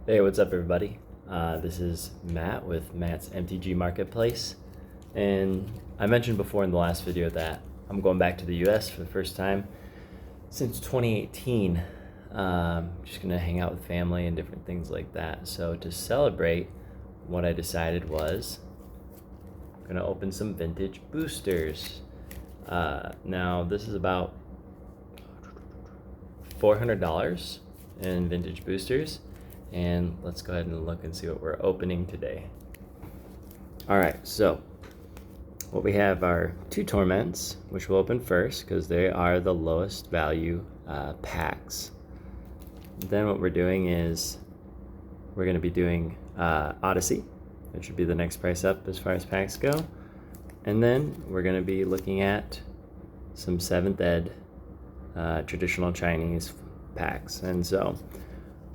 Hey, what's up, everybody? This is Matt with Matt's MTG Marketplace. And I mentioned before in the last video that I'm going back to the US for the first time since 2018. Just going to hang out with family and different things like that. So, to celebrate, what I decided was I'm going to open some vintage boosters. Now, this is about $400 in vintage boosters. And let's go ahead and look and see what we're opening today. All right, so what we have are two Torments, which we'll open first because they are the lowest value packs. Then what we're doing is we're going to be doing Odyssey, which should be the next price up as far as packs go. And then we're going to be looking at some 7th Ed traditional Chinese packs. And so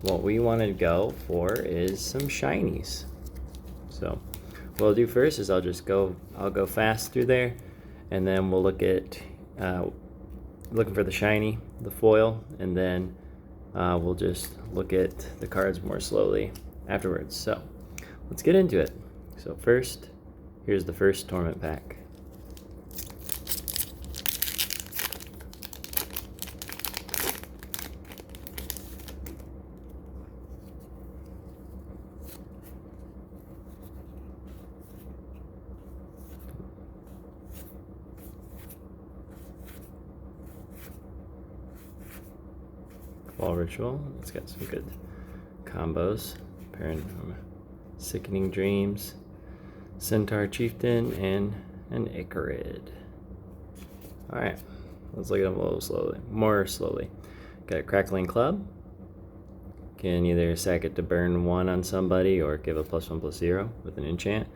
what we want to go for is some shinies. So what I'll do first is I'll go fast through there, and then we'll look at looking for the shiny, the foil, and then we'll just look at the cards more slowly afterwards. So let's get into it. So first, here's the first Torment pack. Cabal Ritual, it's got some good combos. Pairing from Sickening Dreams, Centaur Chieftain, and an Icarid. Alright, let's look at them a little more slowly. Got a Crackling Club. Can either sack it to burn 1 on somebody or give a +1/+0 with an enchant.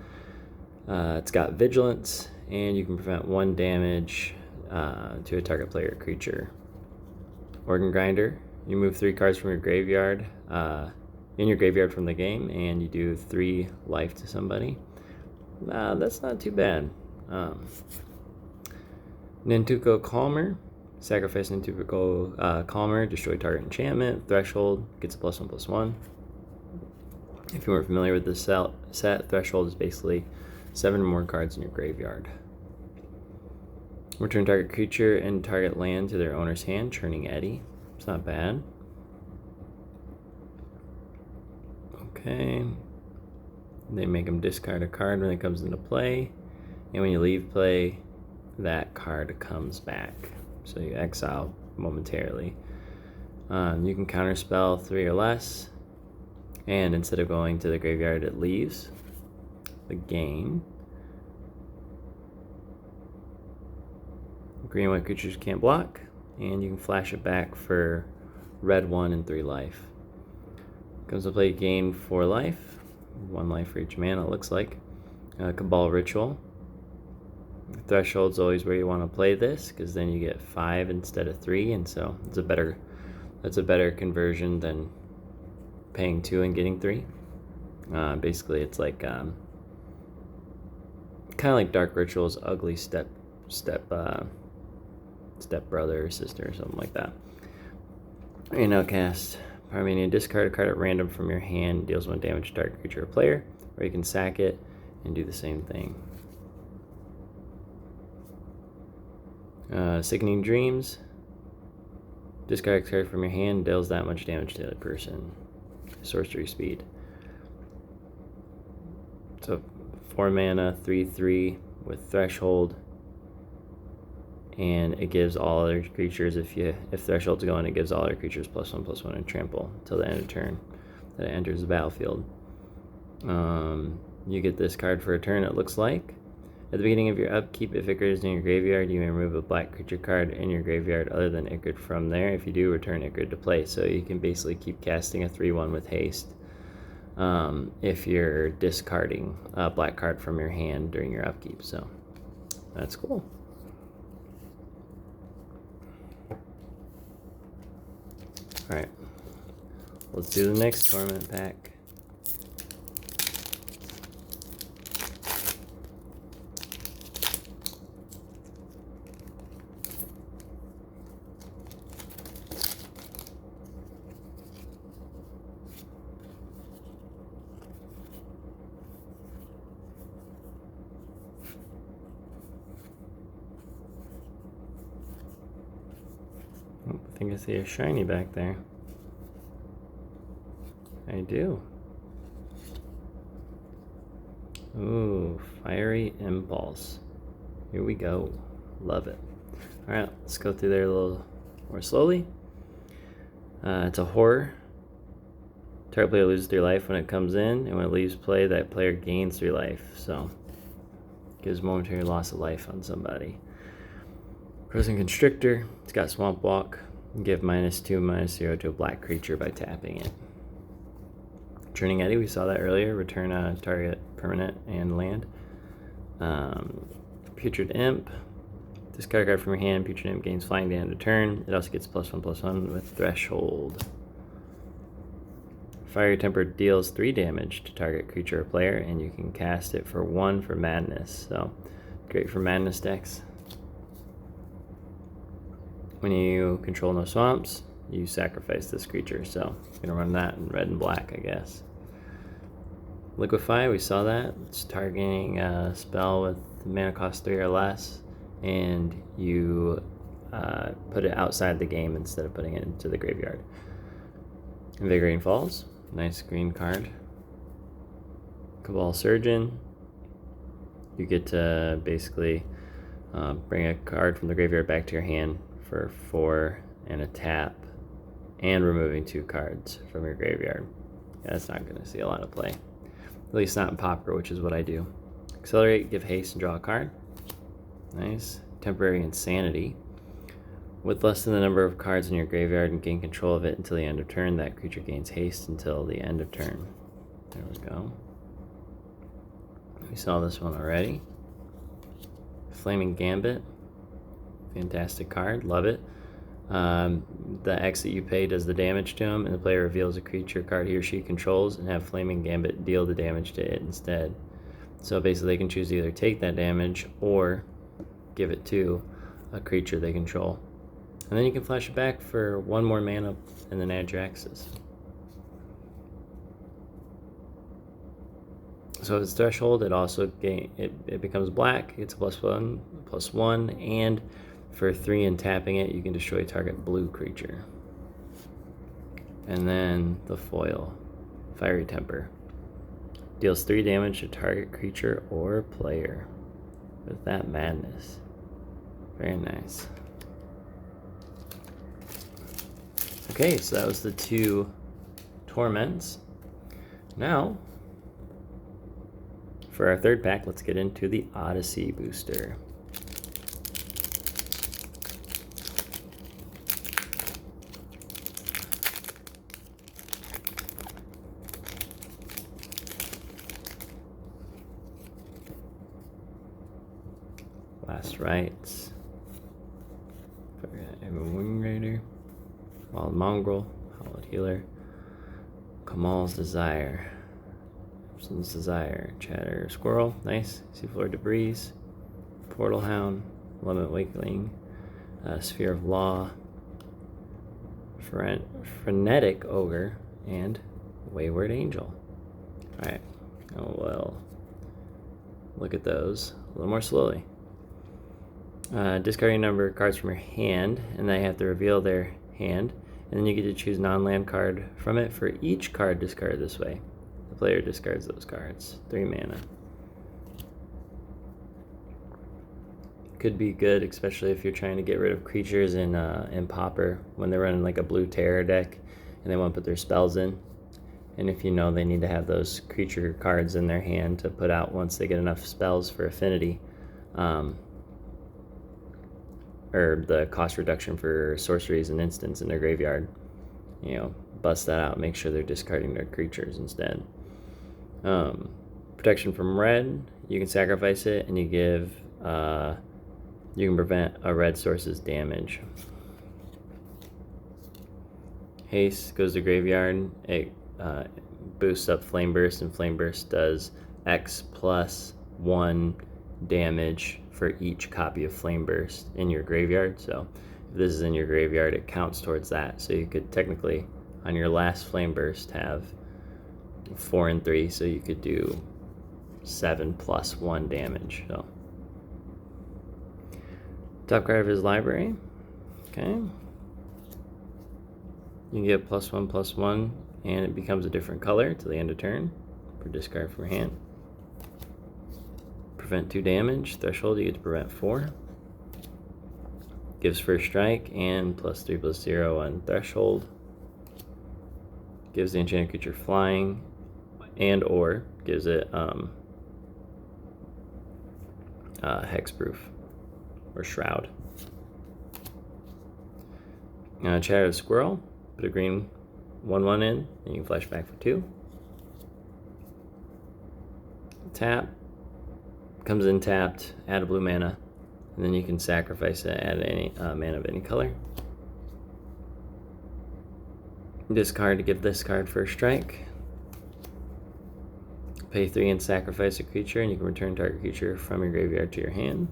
It's got Vigilance, and you can prevent 1 damage to a target player or creature. Organ Grinder. You move 3 cards from your graveyard, in your graveyard from the game, and you do 3 life to somebody. That's not too bad. Nintuko Calmer. Sacrifice Nintuko Calmer, destroy target enchantment. Threshold gets a +1/+1. If you weren't familiar with this set, Threshold is basically 7 or more cards in your graveyard. Return target creature and target land to their owner's hand, Churning Eddy. It's not bad. Okay. They make them discard a card when it comes into play. And when you leave play, that card comes back. So you exile momentarily. You can counterspell 3 or less. And instead of going to the graveyard, it leaves the game. Green and white creatures can't block. And you can flash it back for red 1 and 3 life. Comes to play, gain 4 life. 1 life for each mana, it looks like. Cabal Ritual. Threshold's always where you want to play this, because then you get 5 instead of 3, and so that's a better conversion than paying 2 and getting 3. Basically, it's like kind of like Dark Ritual's ugly step brother or sister or something like that. You now cast Parmenian, discard a card at random from your hand, deals 1 damage to target creature or player, or you can sack it and do the same thing. Sickening Dreams, discard a card from your hand, deals that much damage to the other person. Sorcery speed. So 4 mana, 3/3 with Threshold. And it gives all other creatures, if Threshold's going, it gives all other creatures +1/+1 and trample till the end of turn that it enters the battlefield. You get this card for a turn, it looks like. At the beginning of your upkeep, if Icarid is in your graveyard, you may remove a black creature card in your graveyard other than Icarid from there. If you do, return Icarid to play. So you can basically keep casting a 3/1 with haste if you're discarding a black card from your hand during your upkeep. So that's cool. Alright, let's do the next Torment pack. think I see a shiny back there. I do. Ooh, Fiery Impulse. Here we go. Love it. Alright, let's go through there a little more slowly. It's a horror. Target player loses 3 life when it comes in, and when it leaves play, that player gains 3 life. So, gives momentary loss of life on somebody. Frozen Constrictor. It's got Swamp Walk. Give -2, -0 to a black creature by tapping it. Churning Eddy, we saw that earlier. Return a target permanent and land. Putrid Imp. Discard a card from your hand. Putrid Imp gains flying at the end of turn. It also gets +1/+1 with Threshold. Fiery Temper deals 3 damage to target creature or player, and you can cast it for 1 for Madness. So, great for Madness decks. When you control no swamps, you sacrifice this creature. So, you're gonna run that in red and black, I guess. Liquefy, we saw that. It's targeting a spell with mana cost 3 or less, and you put it outside the game instead of putting it into the graveyard. Invigorating Falls, nice green card. Cabal Surgeon, you get to basically bring a card from the graveyard back to your hand for 4 and a tap, and removing 2 cards from your graveyard. Yeah, that's not going to see a lot of play. At least not in Pauper, which is what I do. Accelerate, give haste, and draw a card. Nice. Temporary Insanity. With less than the number of cards in your graveyard and gain control of it until the end of turn, that creature gains haste until the end of turn. There we go. We saw this one already. Flaming Gambit. Fantastic card. Love it. The X that you pay does the damage to him, and the player reveals a creature card he or she controls and have Flaming Gambit deal the damage to it instead. So basically they can choose to either take that damage or give it to a creature they control. And then you can flash it back for 1 more mana and then add your X's. So if it's Threshold, it also it becomes black. It's +1/+1, and for 3 and tapping it, you can destroy target blue creature. And then the foil, Fiery Temper. Deals 3 damage to target creature or player with that madness. Very nice. Okay, so that was the 2 Torments. Now, for our 3rd pack, let's get into the Odyssey booster. Last Rites. Wing Raider. Wild Mongrel. Hallowed Healer. Kamal's Desire. Epson's Desire. Chatter Squirrel. Nice. Seafloor Debris. Portal Hound. Limit Wakeling. Sphere of Law. Frenetic Ogre. And Wayward Angel. Alright. Oh well. Look at those a little more slowly. Discarding a number of cards from your hand, and they have to reveal their hand, and then you get to choose non-land card from it for each card discarded this way. The player discards those cards. 3 mana. Could be good, especially if you're trying to get rid of creatures in Pauper when they're running like a blue terror deck and they want to put their spells in. And if you know they need to have those creature cards in their hand to put out once they get enough spells for affinity, or the cost reduction for sorceries and instants in their graveyard, you know, bust that out, make sure they're discarding their creatures instead. Protection from red, you can sacrifice it and you give, you can prevent a red source's damage. Haste goes to graveyard, it boosts up Flame Burst, and Flame Burst does X plus 1 damage for each copy of Flame Burst in your graveyard. So if this is in your graveyard, it counts towards that. So you could technically, on your last Flame Burst, have 4 and 3, so you could do 7 plus 1 damage. So top card of his library. Okay. You can get +1/+1, and it becomes a different color till the end of turn for discard from your hand. Prevent 2 damage. Threshold, you get to prevent 4. Gives first strike and +3/+0 on threshold. Gives the enchanted creature flying, and/or gives it hexproof or shroud. Chatter Squirrel, put a green 1/1 in, and you can flash back for 2. Tap, comes in tapped, add a blue mana, and then you can sacrifice it, add any mana of any color. Discard to give this card first strike. Pay 3 and sacrifice a creature, and you can return target creature from your graveyard to your hand.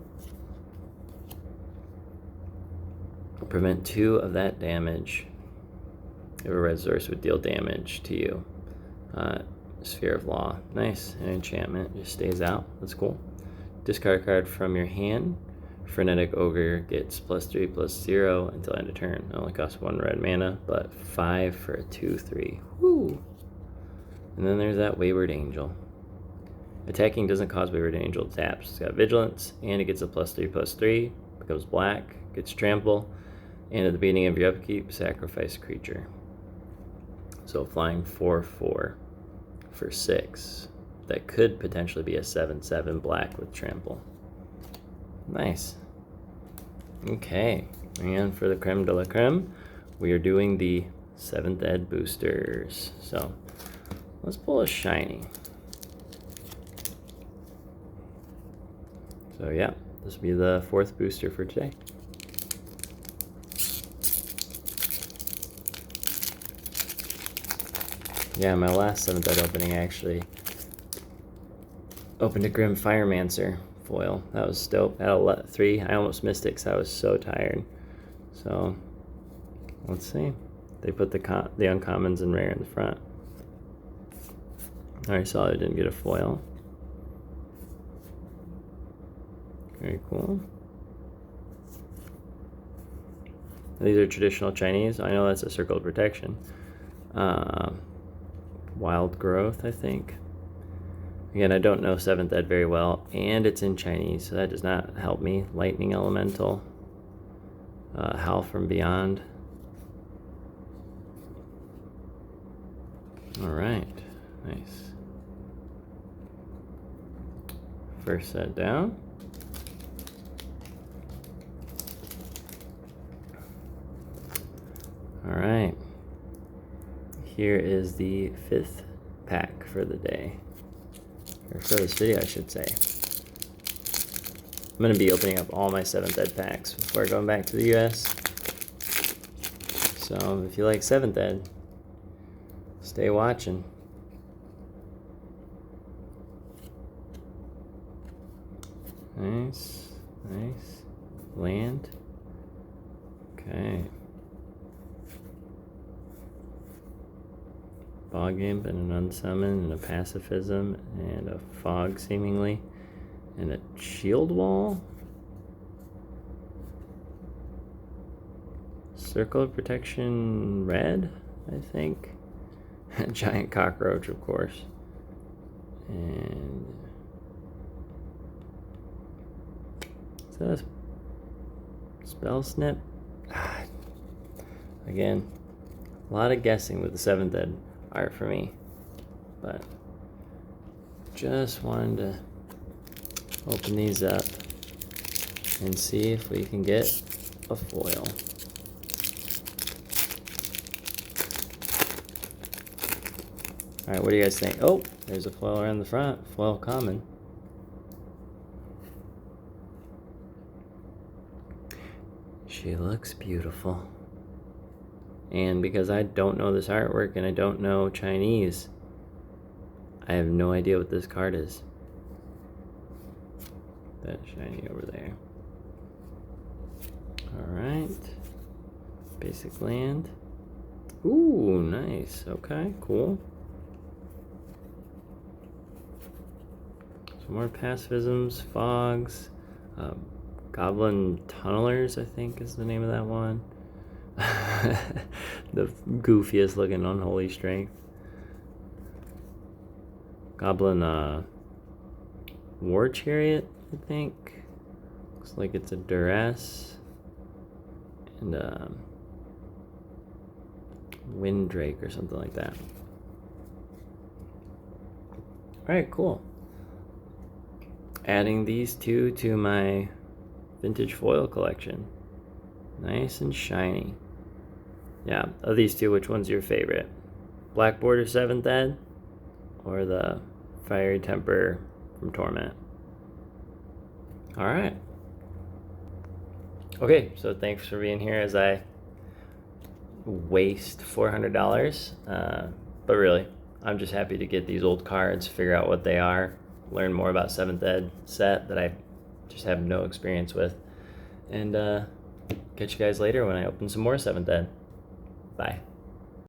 Prevent 2 of that damage. If a red source would deal damage to you. Sphere of Law. Nice. An enchantment just stays out. That's cool. Discard a card from your hand. Frenetic Ogre gets +3/+0 until end of turn. It only costs 1 red mana, but 5 for a 2/3. Woo! And then there's that Wayward Angel. Attacking doesn't cause Wayward Angel to tap. It's got Vigilance, and it gets a +3/+3. Becomes black, gets Trample, and at the beginning of your upkeep, sacrifice a creature. So flying 4/4 for 6. That could potentially be a 7/7 black with Trample. Nice. Okay, and for the creme de la creme, we are doing the 7th Ed boosters. So let's pull a shiny. So yeah, this will be the 4th booster for today. Yeah, my last 7th Ed opening actually opened a Grim Firemancer foil. That was dope. At 3, I almost missed it because I was so tired. So let's see. They put the uncommons and rare in the front. I already saw I didn't get a foil. Very cool. These are traditional Chinese. I know that's a Circle of Protection. Wild Growth, I think. Again, I don't know 7th Ed very well, and it's in Chinese, so that does not help me. Lightning Elemental. Howl from Beyond. Alright, nice. First set down. Alright. Here is the 5th pack for the day. Or for this video, I should say. I'm going to be opening up all my 7th Ed packs before going back to the US. So if you like 7th Ed, stay watching. Nice, nice. Land. Okay. Bog Imp and an Unsummon and a Pacifism and a Fog seemingly and a Shield Wall. Circle of Protection red, I think. A giant cockroach, of course. And is that a Spell Snip? Again, a lot of guessing with the 7th Ed art for me, but just wanted to open these up and see if we can get a foil. Alright, what do you guys think? Oh, there's a foil around the front. Foil common. She looks beautiful. And because I don't know this artwork and I don't know Chinese, I have no idea what this card is. That shiny over there. Alright. Basic land. Ooh, nice. Okay, cool. Some more pacifisms, fogs. Goblin Tunnelers, I think is the name of that one. The goofiest looking Unholy Strength. Goblin War Chariot, I think. Looks like it's a duress. And Windrake or something like that. Alright, cool. Adding these two to my vintage foil collection. Nice and shiny. Yeah, of these two, which one's your favorite? Black Border 7th Ed or the Fiery Temper from Torment? Alright. Okay, so thanks for being here as I waste $400. But really, I'm just happy to get these old cards, figure out what they are, learn more about 7th Ed set that I just have no experience with, and catch you guys later when I open some more 7th Ed. Bye.